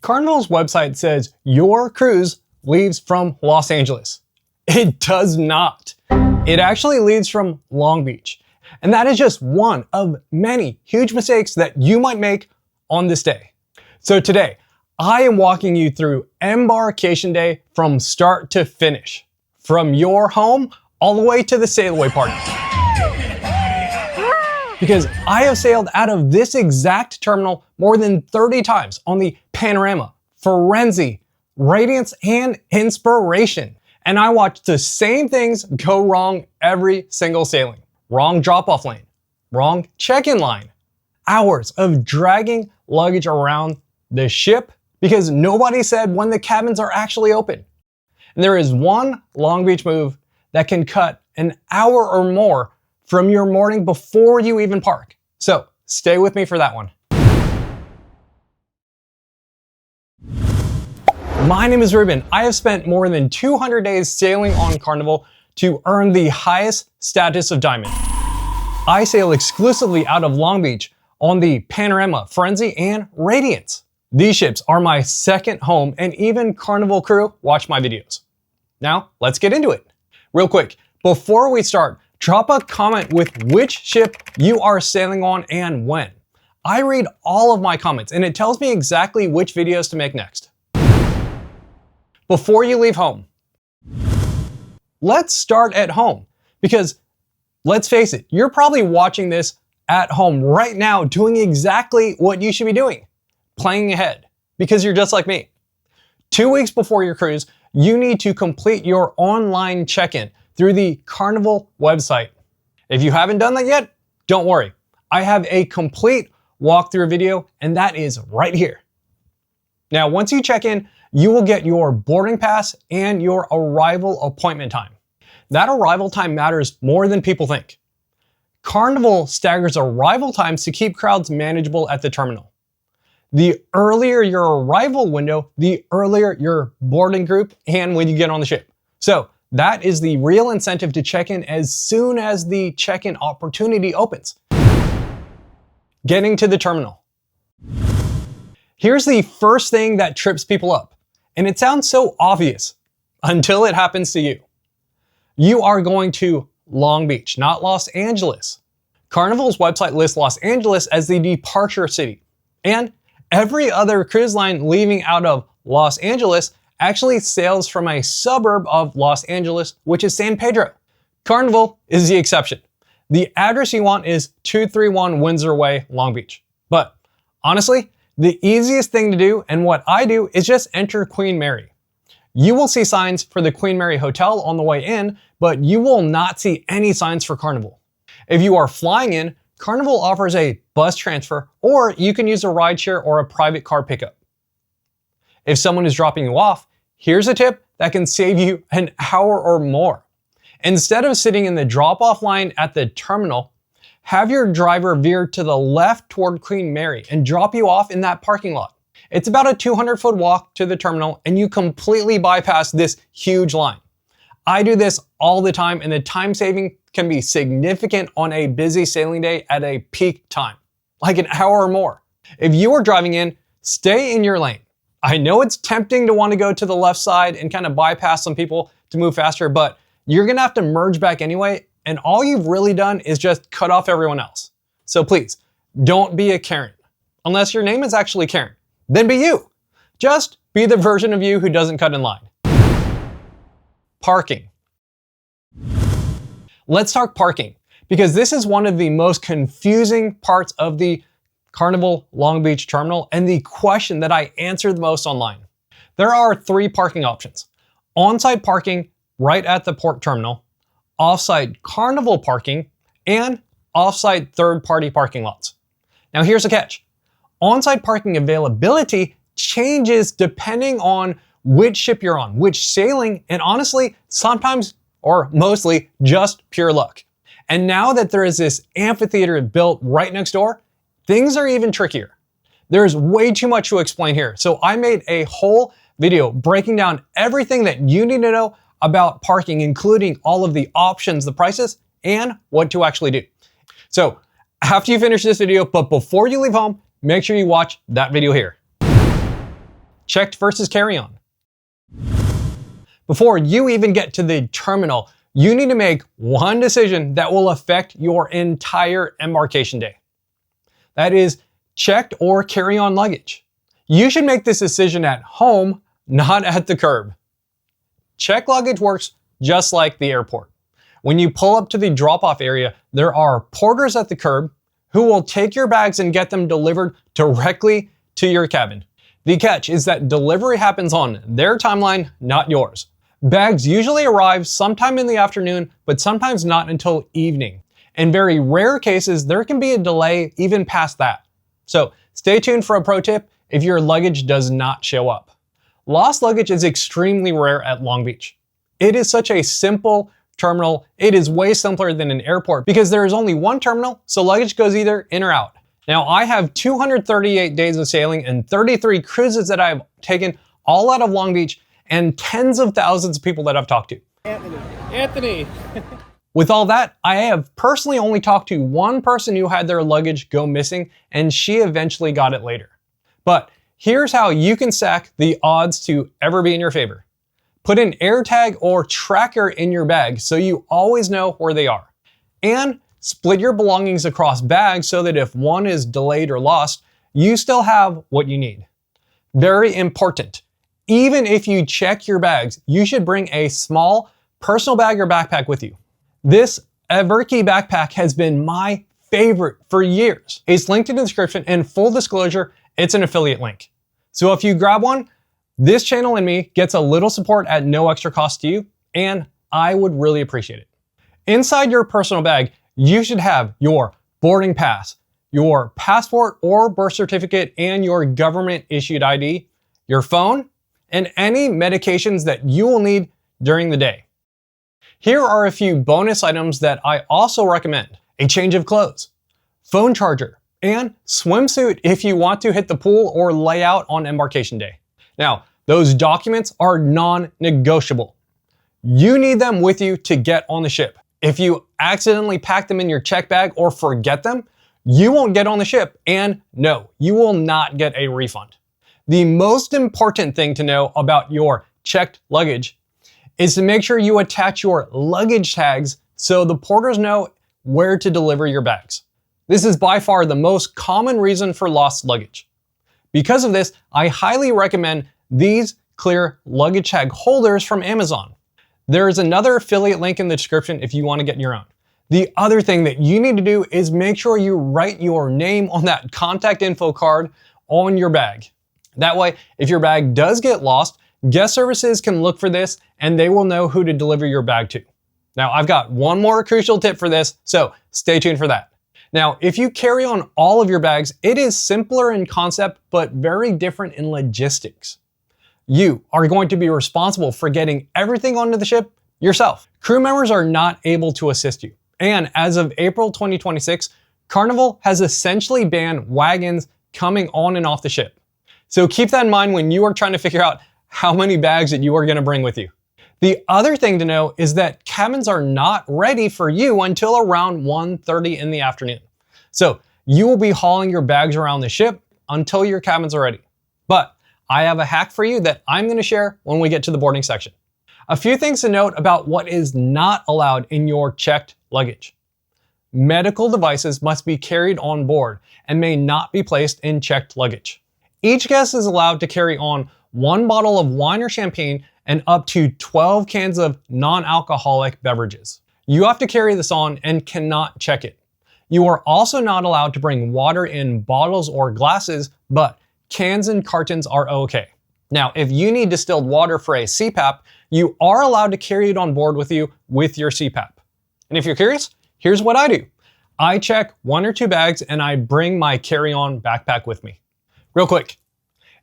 Carnival's website says your cruise leaves from Los Angeles. It does not. It actually leaves from Long Beach. And that is just one of many huge mistakes that you might make on this day. So today, I am walking you through Embarkation Day from start to finish, from your home all the way to the sail away party. Because I have sailed out of this exact terminal more than 30 times on the Panorama, Firenze, Radiance, and Inspiration. And I watched the same things go wrong every single sailing. Wrong drop-off lane, wrong check-in line, hours of dragging luggage around the ship because nobody said when the cabins are actually open. And there is one Long Beach move that can cut an hour or more from your morning before you even park. So stay with me for that one. My name is Ruben. I have spent more than 200 days sailing on Carnival to earn the highest status of diamond. I sail exclusively out of Long Beach on the Panorama, Firenze, and Radiance. These ships are my second home, and even Carnival crew watch my videos. Now, let's get into it. Real quick, before we start, drop a comment with which ship you are sailing on and when. I read all of my comments, and it tells me exactly which videos to make next. Before you leave home, let's start at home, because let's face it, you're probably watching this at home right now doing exactly what you should be doing, playing ahead, because you're just like me. 2 weeks before your cruise, you need to complete your online check-in through the Carnival website. If you haven't done that yet, don't worry. I have a complete walkthrough video, and that is right here. Now, once you check in, you will get your boarding pass and your arrival appointment time. That arrival time matters more than people think. Carnival staggers arrival times to keep crowds manageable at the terminal. The earlier your arrival window, the earlier your boarding group and when you get on the ship. So that is the real incentive to check in as soon as the check-in opportunity opens. Getting to the terminal. Here's the first thing that trips people up. And it sounds so obvious until it happens to you. You are going to Long Beach, not Los Angeles. Carnival's website lists Los Angeles as the departure city. And every other cruise line leaving out of Los Angeles actually sails from a suburb of Los Angeles, which is San Pedro. Carnival is the exception. The address you want is 231 Windsor Way, Long Beach. But honestly, the easiest thing to do, and what I do, is just enter Queen Mary. You will see signs for the Queen Mary Hotel on the way in, but you will not see any signs for Carnival. If you are flying in, Carnival offers a bus transfer, or you can use a rideshare or a private car pickup. If someone is dropping you off, here's a tip that can save you an hour or more. Instead of sitting in the drop-off line at the terminal, have your driver veer to the left toward Queen Mary and drop you off in that parking lot. It's about a 200-foot walk to the terminal, and you completely bypass this huge line. I do this all the time, and the time saving can be significant on a busy sailing day at a peak time, like an hour or more. If you are driving in, stay in your lane. I know it's tempting to want to go to the left side and kind of bypass some people to move faster, but you're gonna have to merge back anyway, and all you've really done is just cut off everyone else. So please, don't be a Karen. Unless your name is actually Karen, then be you. Just be the version of you who doesn't cut in line. Parking. Let's talk parking, because this is one of the most confusing parts of the Carnival Long Beach terminal and the question that I answer the most online. There are 3 parking options: on-site parking right at the port terminal, off-site Carnival parking, and off-site third-party parking lots. Now here's the catch. On-site parking availability changes depending on which ship you're on, which sailing, and honestly, sometimes or mostly just pure luck. And now that there is this amphitheater built right next door, things are even trickier. There's way too much to explain here, so I made a whole video breaking down everything that you need to know about parking, including all of the options, the prices, and what to actually do. So after you finish this video, but before you leave home, make sure you watch that video here. checked versus carry-on. Before you even get to the terminal, you need to make one decision that will affect your entire embarkation day. That is checked or carry-on luggage. You should make this decision at home, not at the curb. Checked luggage works just like the airport. When you pull up to the drop-off area, there are porters at the curb who will take your bags and get them delivered directly to your cabin. The catch is that delivery happens on their timeline, not yours. Bags usually arrive sometime in the afternoon, but sometimes not until evening. In very rare cases, there can be a delay even past that. So stay tuned for a pro tip if your luggage does not show up. Lost luggage is extremely rare at Long Beach. It is such a simple terminal. It is way simpler than an airport because there is only one terminal, so luggage goes either in or out. Now, I have 238 days of sailing and 33 cruises that I've taken all out of Long Beach and tens of thousands of people that I've talked to. Anthony. With all that, I have personally only talked to one person who had their luggage go missing, and she eventually got it later. But here's how you can stack the odds to ever be in your favor. Put an AirTag or tracker in your bag so you always know where they are. And split your belongings across bags so that if one is delayed or lost, you still have what you need. Very important. Even if you check your bags, you should bring a small personal bag or backpack with you. This Everkey backpack has been my favorite for years. It's linked in the description, and full disclosure, it's an affiliate link. So if you grab one, this channel and me gets a little support at no extra cost to you, and I would really appreciate it. Inside your personal bag, you should have your boarding pass, your passport or birth certificate, and your government issued ID, your phone, and any medications that you will need during the day. Here are a few bonus items that I also recommend. A change of clothes, phone charger, and swimsuit if you want to hit the pool or lay out on embarkation day. Now, those documents are non-negotiable. You need them with you to get on the ship. If you accidentally pack them in your check bag or forget them, you won't get on the ship, and no, you will not get a refund. The most important thing to know about your checked luggage is to make sure you attach your luggage tags so the porters know where to deliver your bags. This is by far the most common reason for lost luggage. Because of this, I highly recommend these clear luggage tag holders from Amazon. There is another affiliate link in the description if you want to get your own. The other thing that you need to do is make sure you write your name on that contact info card on your bag. That way, if your bag does get lost, guest services can look for this and they will know who to deliver your bag to. Now, I've got one more crucial tip for this, so stay tuned for that. Now, if you carry on all of your bags, it is simpler in concept, but very different in logistics. You are going to be responsible for getting everything onto the ship yourself. Crew members are not able to assist you. And as of April 2026, Carnival has essentially banned wagons coming on and off the ship. So keep that in mind when you are trying to figure out how many bags that you are going to bring with you. The other thing to know is that cabins are not ready for you until around 1:30 in the afternoon. So you will be hauling your bags around the ship until your cabins are ready. But I have a hack for you that I'm going to share when we get to the boarding section. A few things to note about what is not allowed in your checked luggage. Medical devices must be carried on board and may not be placed in checked luggage. Each guest is allowed to carry on 1 bottle of wine or champagne and up to 12 cans of non-alcoholic beverages. You have to carry this on and cannot check it. You are also not allowed to bring water in bottles or glasses, but cans and cartons are okay. Now, if you need distilled water for a CPAP, you are allowed to carry it on board with you with your CPAP. And if you're curious, here's what I do. I check 1 or 2 bags and I bring my carry-on backpack with me. Real quick,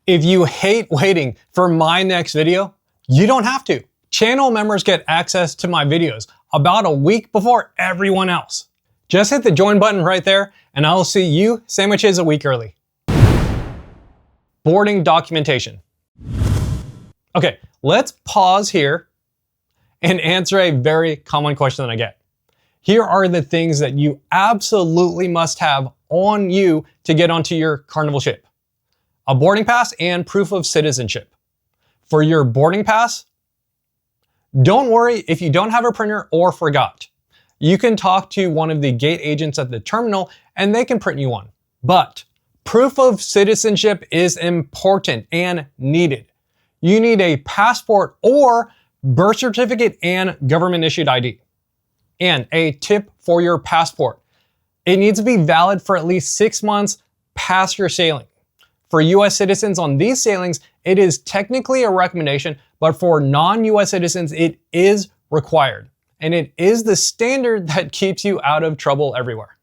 if you hate waiting for my next video, you don't have to. Channel members get access to my videos about a week before everyone else. Just hit the join button right there and I'll see you sandwiches a week early. Boarding documentation. Okay, let's pause here and answer a very common question that I get. Here are the things that you absolutely must have on you to get onto your Carnival ship. a boarding pass, and proof of citizenship. For your boarding pass, don't worry if you don't have a printer or forgot. You can talk to one of the gate agents at the terminal and they can print you one. But proof of citizenship is important and needed. You need a passport or birth certificate and government issued ID. And a tip for your passport: it needs to be valid for at least 6 months past your sailing. For US citizens on these sailings, it is technically a recommendation, but for non-US citizens, it is required. And it is the standard that keeps you out of trouble everywhere.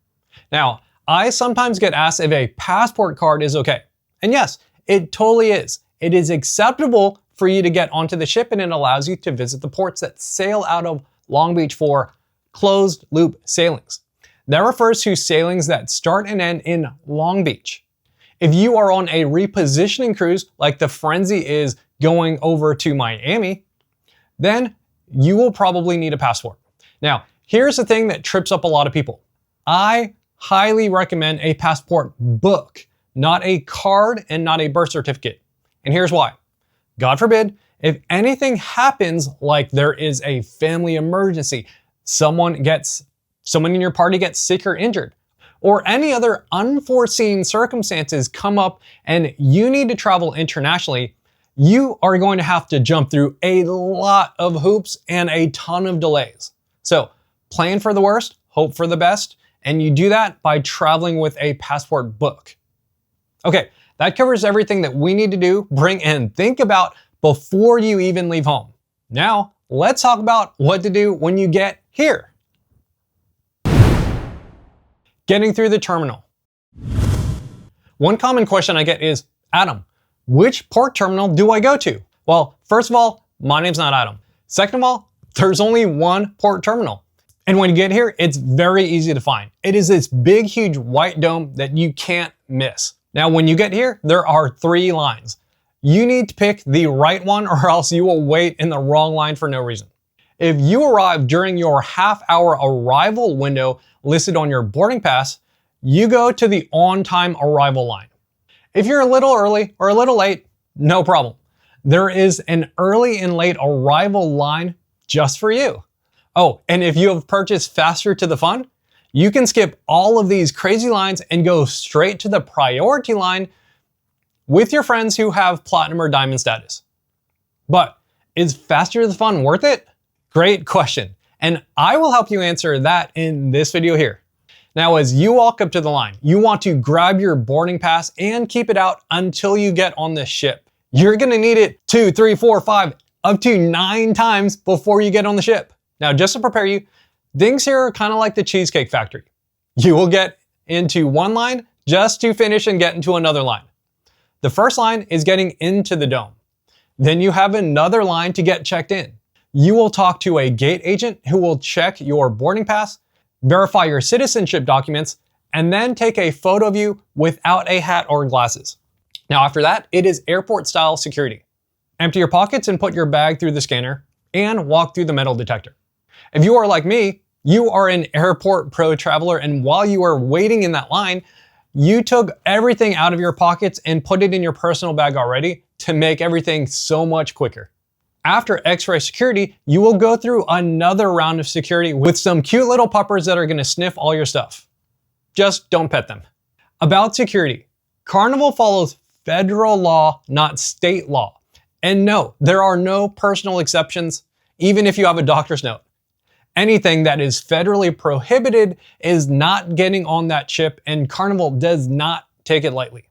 Now, I sometimes get asked if a passport card is okay. And yes, it totally is. It is acceptable for you to get onto the ship, and it allows you to visit the ports that sail out of Long Beach for closed loop sailings. That refers to sailings that start and end in Long Beach. If you are on a repositioning cruise, like the Firenze is going over to Miami, then you will probably need a passport. Now, here's the thing that trips up a lot of people. I highly recommend a passport book, not a card and not a birth certificate. And here's why. God forbid, if anything happens, like there is a family emergency, someone in your party gets sick or injured, or any other unforeseen circumstances come up and you need to travel internationally, you are going to have to jump through a lot of hoops and a ton of delays. So plan for the worst, hope for the best, and you do that by traveling with a passport book. Okay, that covers everything that we need to do, bring, and think about before you even leave home. Now, let's talk about what to do when you get here. Getting through the terminal. One common question I get is, Adam, which port terminal do I go to? Well, first of all, my name's not Adam. Second of all, there's only one port terminal. And when you get here, it's very easy to find. It is this big, huge white dome that you can't miss. Now, when you get here, there are 3 lines. You need to pick the right one or else you will wait in the wrong line for no reason. If you arrive during your half-hour arrival window listed on your boarding pass, you go to the on-time arrival line. If you're a little early or a little late, no problem. There is an early and late arrival line just for you. Oh, and if you have purchased faster to the fun, you can skip all of these crazy lines and go straight to the priority line with your friends who have platinum or diamond status. But is faster to the fun worth it? Great question. And I will help you answer that in this video here. Now, as you walk up to the line, you want to grab your boarding pass and keep it out until you get on the ship. You're gonna need it 2, 3, 4, 5, up to 9 times before you get on the ship. Now, just to prepare you, things here are kind of like the Cheesecake Factory. You will get into one line just to finish and get into another line. The first line is getting into the dome. Then you have another line to get checked in. You will talk to a gate agent who will check your boarding pass, verify your citizenship documents, and then take a photo of you without a hat or glasses. Now, after that, it is airport-style security. Empty your pockets and put your bag through the scanner and walk through the metal detector. If you are like me, you are an airport pro traveler, and while you are waiting in that line, you took everything out of your pockets and put it in your personal bag already to make everything so much quicker. After X-ray security, you will go through another round of security with some cute little puppers that are gonna sniff all your stuff. Just don't pet them. About security, Carnival follows federal law, not state law. And no, there are no personal exceptions, even if you have a doctor's note. Anything that is federally prohibited is not getting on that ship, and Carnival does not take it lightly.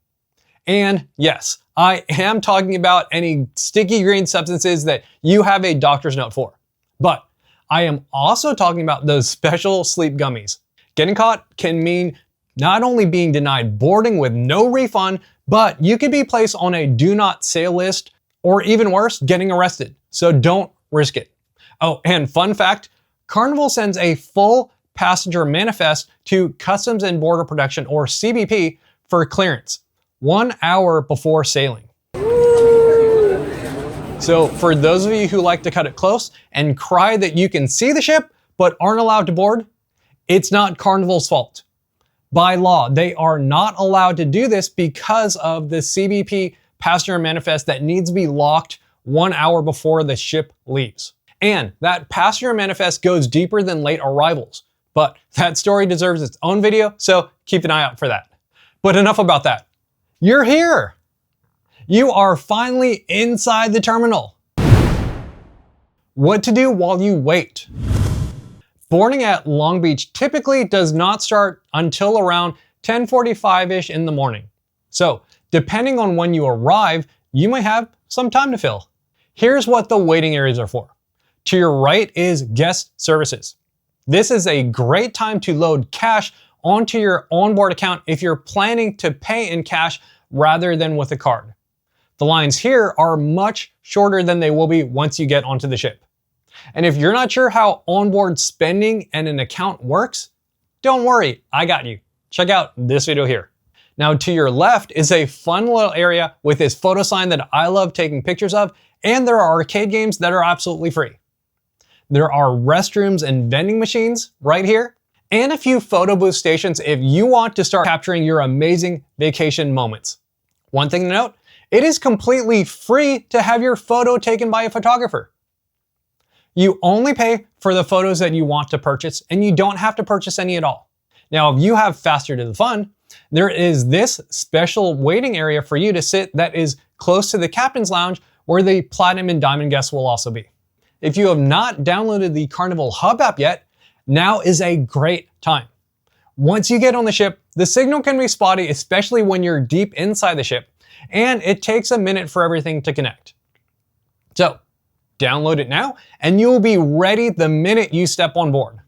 And yes, I am talking about any sticky green substances that you have a doctor's note for. But I am also talking about those special sleep gummies. Getting caught can mean not only being denied boarding with no refund, but you could be placed on a do not sail list, or even worse, getting arrested. So don't risk it. Oh, and fun fact, Carnival sends a full passenger manifest to Customs and Border Protection, or CBP, for clearance 1 hour before sailing. So for those of you who like to cut it close and cry that you can see the ship but aren't allowed to board, it's not Carnival's fault. By law, they are not allowed to do this because of the CBP passenger manifest that needs to be locked 1 hour before the ship leaves. And that passenger manifest goes deeper than late arrivals. But that story deserves its own video, so keep an eye out for that. But enough about that. You're here! You are finally inside the terminal. What to do while you wait? Boarding at Long Beach typically does not start until around 10:45-ish in the morning. So, depending on when you arrive, you might have some time to fill. Here's what the waiting areas are for. To your right is guest services. This is a great time to load cash onto your onboard account if you're planning to pay in cash rather than with a card. The lines here are much shorter than they will be once you get onto the ship. And if you're not sure how onboard spending and an account works, don't worry, I got you. Check out this video here. Now to your left is a fun little area with this photo sign that I love taking pictures of, and there are arcade games that are absolutely free. There are restrooms and vending machines right here, and a few photo booth stations if you want to start capturing your amazing vacation moments. One thing to note, it is completely free to have your photo taken by a photographer. You only pay for the photos that you want to purchase, and you don't have to purchase any at all. Now, if you have faster to the fun, there is this special waiting area for you to sit that is close to the captain's lounge where the platinum and diamond guests will also be. If you have not downloaded the Carnival Hub app yet, now is a great time. Once you get on the ship, the signal can be spotty, especially when you're deep inside the ship, and it takes a minute for everything to connect. So, download it now, and you will be ready the minute you step on board.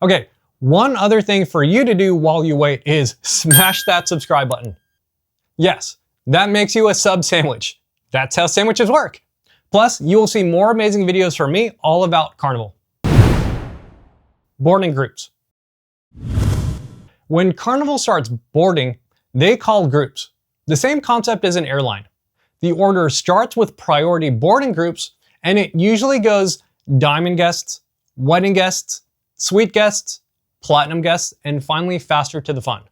Okay, one other thing for you to do while you wait is smash that subscribe button. Yes, that makes you a sub sandwich. That's how sandwiches work. Plus, you will see more amazing videos from me all about Carnival. Boarding groups. When Carnival starts boarding, they call groups. The same concept as an airline. The order starts with priority boarding groups, and it usually goes diamond guests, wedding guests, suite guests, platinum guests, and finally faster to the fun.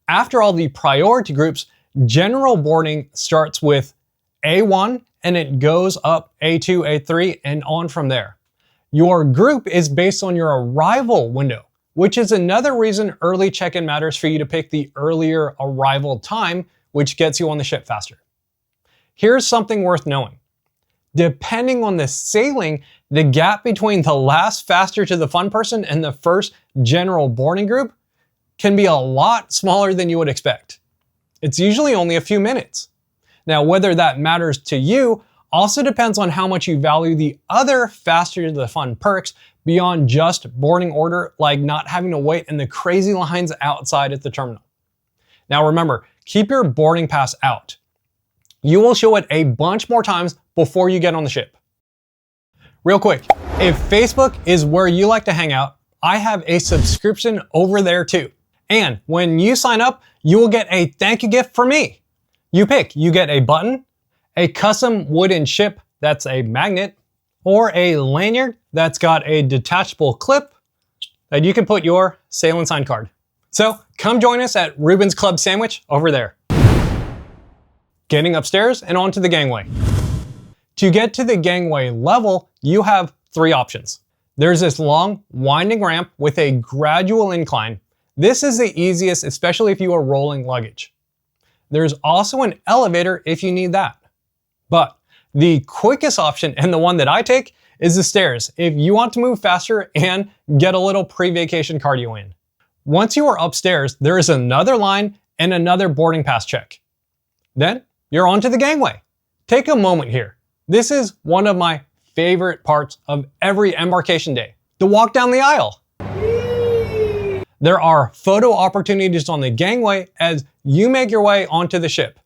After all the priority groups, general boarding starts with A1 and it goes up A2, A3, and on from there. Your group is based on your arrival window, which is another reason early check-in matters for you to pick the earlier arrival time, which gets you on the ship faster. Here's something worth knowing. Depending on the sailing, the gap between the last faster to the fun person and the first general boarding group can be a lot smaller than you would expect. It's usually only a few minutes. Now, whether that matters to you also depends on how much you value the other faster to the fun perks beyond just boarding order, like not having to wait in the crazy lines outside at the terminal. Now remember, keep your boarding pass out. You will show it a bunch more times before you get on the ship. Real quick, if Facebook is where you like to hang out, I have a subscription over there too. And when you sign up, you will get a thank you gift from me. You pick, you get a button, a custom wooden ship that's a magnet, or a lanyard that's got a detachable clip that you can put your sail and sign card. So come join us at Ruben's Club Sandwich over there. Getting upstairs and onto the gangway. To get to the gangway level, you have three options. There's this long, winding ramp with a gradual incline. This is the easiest, especially if you are rolling luggage. There's also an elevator if you need that. But the quickest option, and the one that I take, is the stairs if you want to move faster and get a little pre-vacation cardio in. Once you are upstairs, there is another line and another boarding pass check. Then you're onto the gangway. Take a moment here. This is one of my favorite parts of every embarkation day, the walk down the aisle. There are photo opportunities on the gangway as you make your way onto the ship.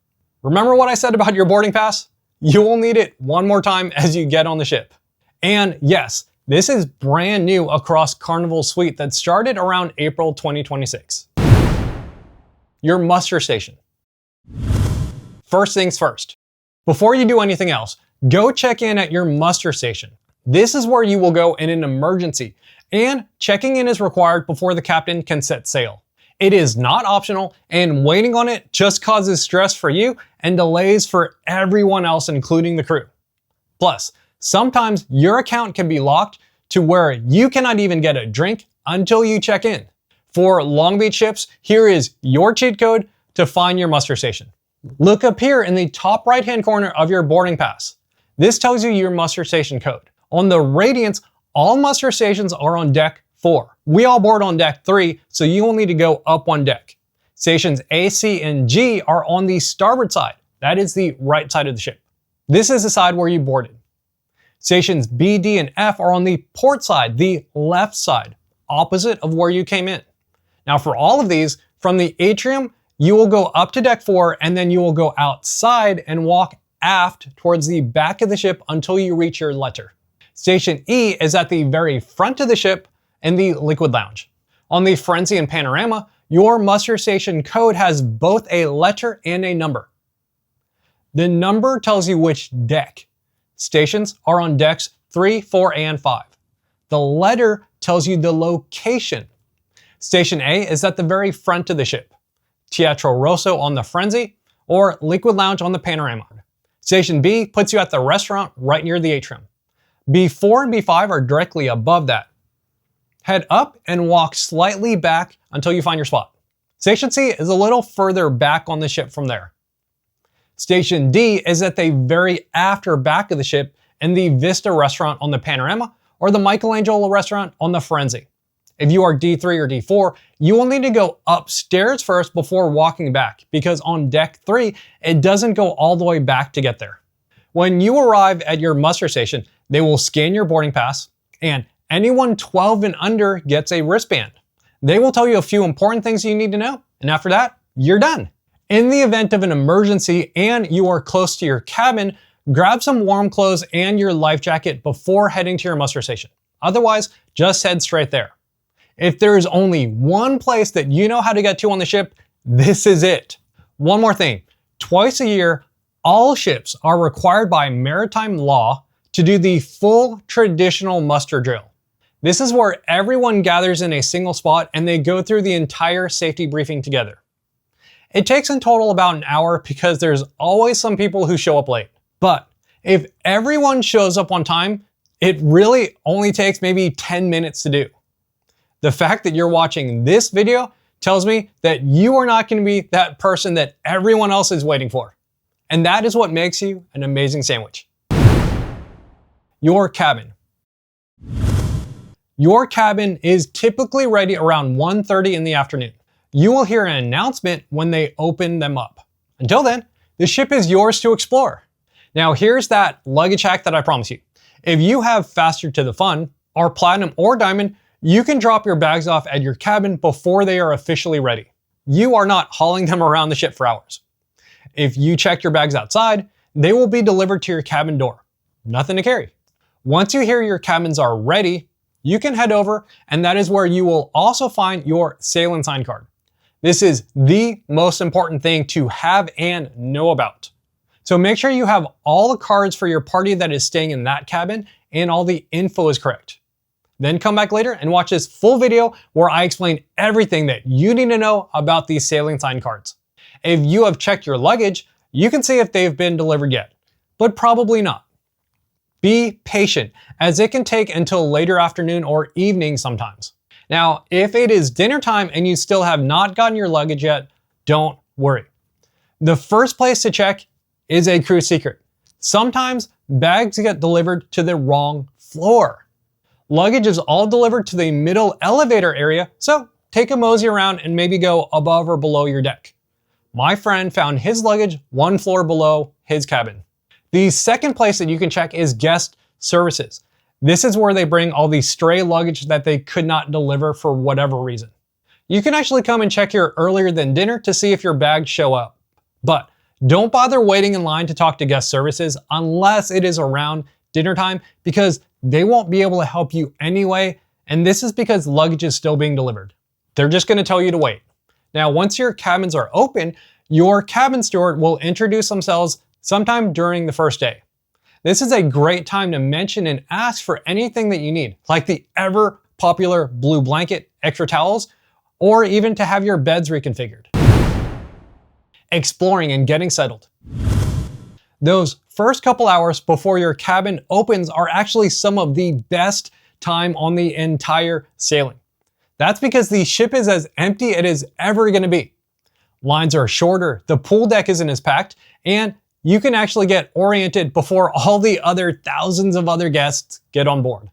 Remember what I said about your boarding pass? You will need it one more time as you get on the ship. And yes, this is brand new across Carnival's suite that started around April 2026. Your muster station. First things first. Before you do anything else, go check in at your muster station. This is where you will go in an emergency, and checking in is required before the captain can set sail. It is not optional, and waiting on it just causes stress for you and delays for everyone else, including the crew. Plus, sometimes your account can be locked to where you cannot even get a drink until you check in. For Long Beach ships, here is your cheat code to find your muster station. Look up here in the top right-hand corner of your boarding pass. This tells you your muster station code. On the Radiance, all muster stations are on deck 4. We all board on deck 3, so you will need to go up one deck. Stations A, C, and G are on the starboard side. That is the right side of the ship. This is the side where you boarded. Stations B, D, and F are on the port side, the left side, opposite of where you came in. Now for all of these, from the atrium, you will go up to deck 4 and then you will go outside and walk aft towards the back of the ship until you reach your letter. Station E is at the very front of the ship in the liquid lounge. On the Firenze and Panorama, your muster station code has both a letter and a number. The number tells you which deck. Stations are on decks 3, 4, and 5. The letter tells you the location. Station A is at the very front of the ship. Teatro Rosso on the Firenze, or Liquid Lounge on the Panorama. Station B puts you at the restaurant right near the atrium. B4 and B5 are directly above that. Head up and walk slightly back until you find your spot. Station C is a little further back on the ship from there. Station D is at the very after back of the ship in the Vista restaurant on the Panorama or the Michelangelo restaurant on the Firenze. If you are D3 or D4, you will need to go upstairs first before walking back, because on deck 3, it doesn't go all the way back to get there. When you arrive at your muster station, they will scan your boarding pass, and anyone 12 and under gets a wristband. They will tell you a few important things you need to know, and after that, you're done. In the event of an emergency and you are close to your cabin, grab some warm clothes and your life jacket before heading to your muster station. Otherwise, just head straight there. If there is only one place that you know how to get to on the ship, this is it. One more thing, twice a year, all ships are required by maritime law to do the full traditional muster drill. This is where everyone gathers in a single spot and they go through the entire safety briefing together. It takes in total about an hour because there's always some people who show up late. But if everyone shows up on time, it really only takes maybe 10 minutes to do. The fact that you're watching this video tells me that you are not going to be that person that everyone else is waiting for. And that is what makes you an amazing sandwich. Your cabin. Your cabin is typically ready around 1:30 in the afternoon. You will hear an announcement when they open them up. Until then, the ship is yours to explore. Now here's that luggage hack that I promised you. If you have Faster to the Fun, or Platinum or Diamond, you can drop your bags off at your cabin before they are officially ready. You are not hauling them around the ship for hours. If you check your bags outside, they will be delivered to your cabin door. Nothing to carry. Once you hear your cabins are ready, you can head over, and that is where you will also find your sail and sign card. This is the most important thing to have and know about. So make sure you have all the cards for your party that is staying in that cabin and all the info is correct. Then come back later and watch this full video where I explain everything that you need to know about these sailing sign cards. If you have checked your luggage, you can see if they've been delivered yet, but probably not. Be patient, as it can take until later afternoon or evening sometimes. Now, if it is dinner time and you still have not gotten your luggage yet, don't worry. The first place to check is a crew secret. Sometimes bags get delivered to the wrong floor. Luggage is all delivered to the middle elevator area, so take a mosey around and maybe go above or below your deck. My friend found his luggage one floor below his cabin. The second place that you can check is guest services. This is where they bring all the stray luggage that they could not deliver for whatever reason. You can actually come and check here earlier than dinner to see if your bags show up. But don't bother waiting in line to talk to guest services unless it is around dinner time, because they won't be able to help you anyway, and this is because luggage is still being delivered. They're just going to tell you to wait. Now, once your cabins are open, your cabin steward will introduce themselves sometime during the first day. This is a great time to mention and ask for anything that you need, like the ever popular blue blanket, extra towels, or even to have your beds reconfigured. Exploring and getting settled. Those first couple hours before your cabin opens are actually some of the best time on the entire sailing. That's because the ship is as empty as it is ever going to be. Lines are shorter, the pool deck isn't as packed, and you can actually get oriented before all the other thousands of other guests get on board.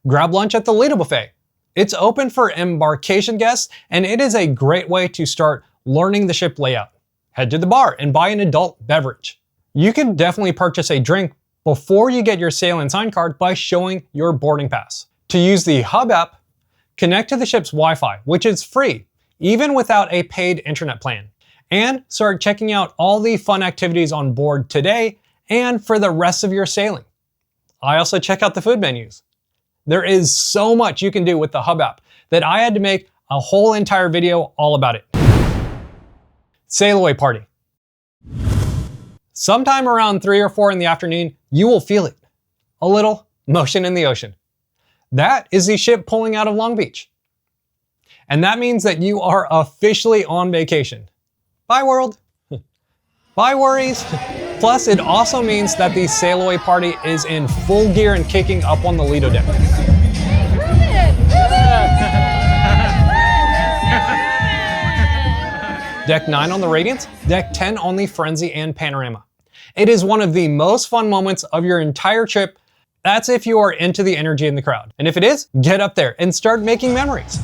Grab lunch at the Lido Buffet. It's open for embarkation guests, and it is a great way to start learning the ship layout. Head to the bar and buy an adult beverage. You can definitely purchase a drink before you get your sail and sign card by showing your boarding pass. To use the Hub app, connect to the ship's Wi-Fi, which is free, even without a paid internet plan. And start checking out all the fun activities on board today and for the rest of your sailing. I also check out the food menus. There is so much you can do with the Hub app that I had to make a whole entire video all about it. Sail away party. Sometime around 3 or 4 in the afternoon, you will feel it. A little motion in the ocean. That is the ship pulling out of Long Beach. And that means that you are officially on vacation. Bye world. Bye worries. Plus, it also means that the sail away party is in full gear and kicking up on the Lido deck. Deck 9 on the Radiance, Deck 10 on the Firenze and Panorama. It is one of the most fun moments of your entire trip. That's if you are into the energy in the crowd. And if it is, get up there and start making memories.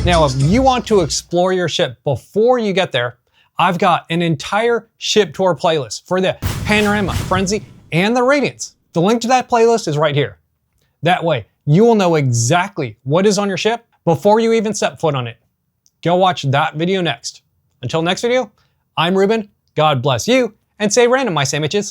Now, if you want to explore your ship before you get there, I've got an entire ship tour playlist for the Panorama, Firenze, and the Radiance. The link to that playlist is right here. That way, you will know exactly what is on your ship before you even step foot on it. Go watch that video next. Until next video, I'm Ruben. God bless you, and stay random, my sandwiches.